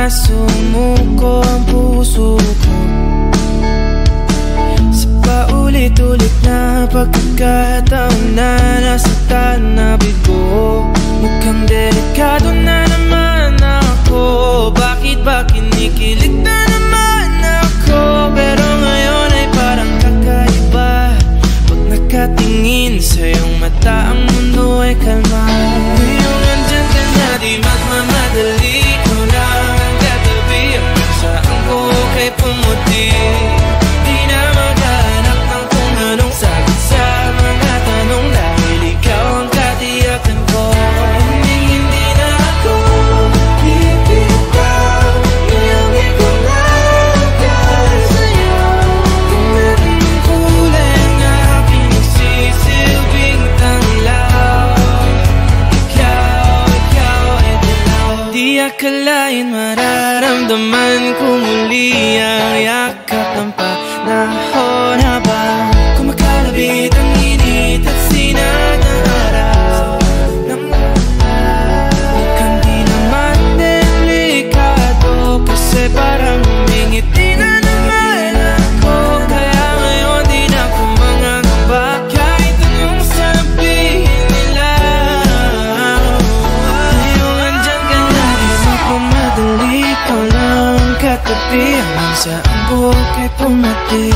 na sumuko ang puso ko sa paulit-ulit na pagkakataon na nasaktan na bigo. Mukhang delikado na naman ako. Bakit ba kinikilig na naman ako? Pero ngayon ay parang kakaiba. Pag nakatingin sa iyong mata, ang mundo ay kalma. Ngayong andyan ka na, di magmamadali. Ikaw lang ang katabi, ang saan ko kay pumuti. Di na maghanap ng kung anong sagot sa mga tanong, dahil ikaw ang katiyakan ko. Hindi na ako bibitaw. Ngayong ikaw lang sa'yo. Kung anong kulay ang aking nagsisilbing tanglaw, ikaw ay dilaw. Di akalain mararamdaman ko muli ang yakap ng panahon habang kumakalabit ang init at sinag ng araw ng mukhang di naman delikado, kasi parang humingiti na naman ako. Kaya ngayon di na ako mangangamba kahit anong sabihin nila. Ngayon andyan ka na, di magmamadali. Ikaw lang ang katabi, hanggang saan buhok ay pumati.